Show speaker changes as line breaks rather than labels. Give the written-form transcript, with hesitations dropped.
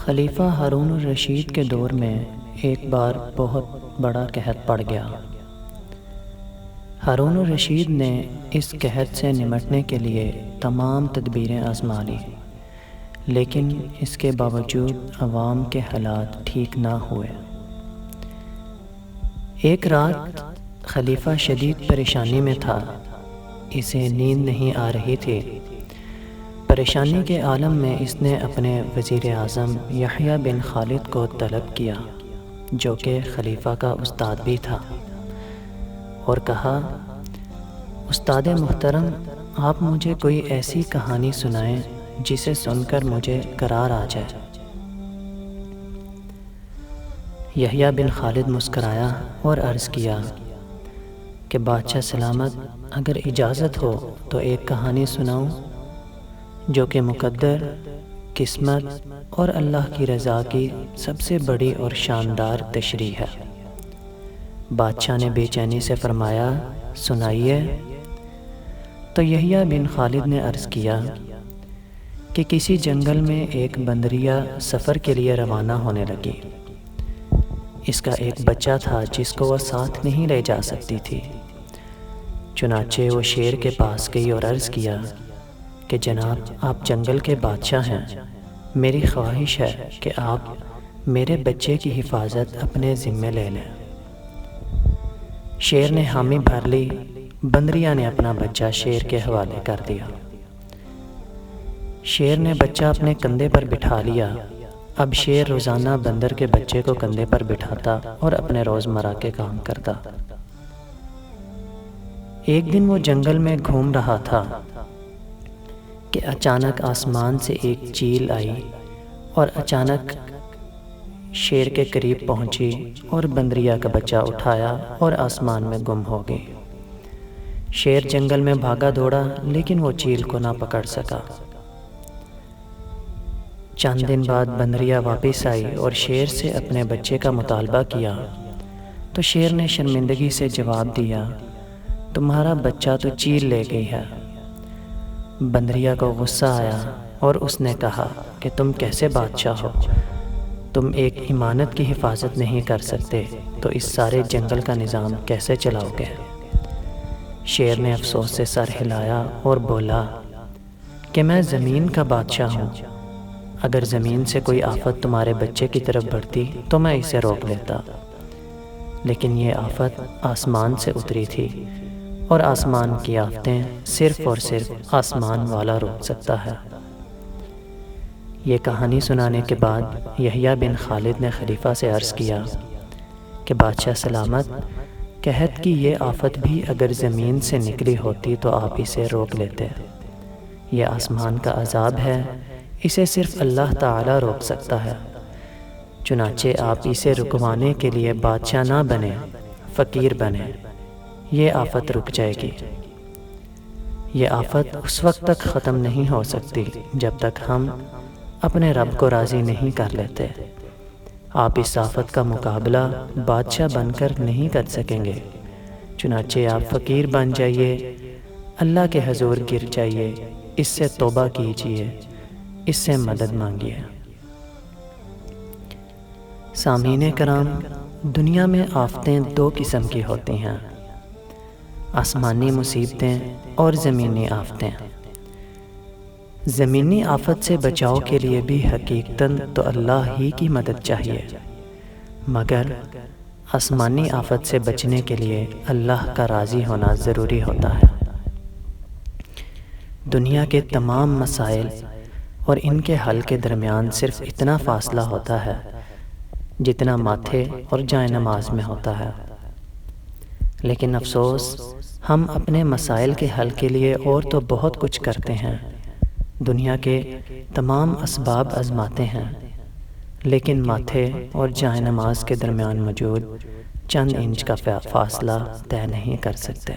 خلیفہ ہارون الرشید کے دور میں ایک بار بہت بڑا قحط پڑ گیا۔ ہارون الرشید نے اس قحط سے نمٹنے کے لیے تمام تدبیریں آزما لیں، لیکن اس کے باوجود عوام کے حالات ٹھیک نہ ہوئے۔ ایک رات خلیفہ شدید پریشانی میں تھا، اسے نیند نہیں آ رہی تھی۔ پریشانی کے عالم میں اس نے اپنے وزیر اعظم یحییٰ بن خالد کو طلب کیا، جو کہ خلیفہ کا استاد بھی تھا، اور کہا، استاد محترم، آپ مجھے کوئی ایسی کہانی سنائیں جسے سن کر مجھے قرار آ جائے۔ یحییٰ بن خالد مسکرایا اور عرض کیا کہ بادشاہ سلامت، اگر اجازت ہو تو ایک کہانی سناؤں جو کہ مقدر، قسمت اور اللہ کی رضا کی سب سے بڑی اور شاندار تشریح ہے۔ بادشاہ نے بے چینی سے فرمایا، سنائیے۔ تو یحییٰ بن خالد نے عرض کیا کہ کسی جنگل میں ایک بندریہ سفر کے لیے روانہ ہونے لگی۔ اس کا ایک بچہ تھا جس کو وہ ساتھ نہیں لے جا سکتی تھی۔ چنانچہ وہ شیر کے پاس گئی اور عرض کیا کہ جناب، آپ جنگل کے بادشاہ ہیں، میری خواہش ہے کہ آپ میرے بچے کی حفاظت اپنے ذمے لے لیں۔ شیر نے حامی بھر لی، بندریہ نے اپنا بچہ شیر کے حوالے کر دیا۔ شیر نے بچہ اپنے کندھے پر بٹھا لیا۔ اب شیر روزانہ بندر کے بچے کو کندھے پر بٹھاتا اور اپنے روزمرہ کے کام کرتا۔ ایک دن وہ جنگل میں گھوم رہا تھا کہ اچانک آسمان سے ایک چیل آئی اور اچانک شیر کے قریب پہنچی اور بندریہ کا بچہ اٹھایا اور آسمان میں گم ہو گئی۔ شیر جنگل میں بھاگا دوڑا لیکن وہ چیل کو نہ پکڑ سکا۔ چند دن بعد بندریہ واپس آئی اور شیر سے اپنے بچے کا مطالبہ کیا، تو شیر نے شرمندگی سے جواب دیا، تمہارا بچہ تو چیل لے گئی ہے۔ بندریہ کو غصہ آیا اور اس نے کہا کہ تم کیسے بادشاہ ہو؟ تم ایک امانت کی حفاظت نہیں کر سکتے تو اس سارے جنگل کا نظام کیسے چلاؤ گے؟ شیر نے افسوس سے سر ہلایا اور بولا کہ میں زمین کا بادشاہ ہوں، اگر زمین سے کوئی آفت تمہارے بچے کی طرف بڑھتی تو میں اسے روک لیتا، لیکن یہ آفت آسمان سے اتری تھی اور آسمان کی آفتیں صرف اور صرف آسمان والا روک سکتا ہے۔ یہ کہانی سنانے کے بعد یحییٰ بن خالد نے خلیفہ سے عرض کیا کہ بادشاہ سلامت، قحط کی یہ آفت بھی اگر زمین سے نکلی ہوتی تو آپ اسے روک لیتے۔ یہ آسمان کا عذاب ہے، اسے صرف اللہ تعالی روک سکتا ہے، چنانچہ آپ اسے رکوانے کے لیے بادشاہ نہ بنے، فقیر بنے، یہ آفت رک جائے گی۔ یہ آفت اس وقت تک ختم نہیں ہو سکتی جب تک ہم اپنے رب کو راضی نہیں کر لیتے۔ آپ اس آفت کا مقابلہ بادشاہ بن کر نہیں کر سکیں گے، چنانچہ آپ فقیر بن جائیے، اللہ کے حضور گر جائیے، اس سے توبہ کیجیے، اس سے مدد مانگیے۔ سامعین کرام، دنیا میں آفتیں دو قسم کی ہوتی ہیں، آسمانی مصیبتیں اور زمینی آفتیں۔ زمینی آفت سے بچاؤ کے لیے بھی حقیقتاً تو اللہ ہی کی مدد چاہیے، مگر آسمانی آفت سے بچنے کے لیے اللہ کا راضی ہونا ضروری ہوتا ہے۔ دنیا کے تمام مسائل اور ان کے حل کے درمیان صرف اتنا فاصلہ ہوتا ہے جتنا ماتھے اور جائے نماز میں ہوتا ہے، لیکن افسوس، ہم اپنے مسائل کے حل کے لیے اور تو بہت کچھ کرتے ہیں، دنیا کے تمام اسباب آزماتے ہیں، لیکن ماتھے اور جائے نماز کے درمیان موجود چند انچ کا فاصلہ طے نہیں کر سکتے۔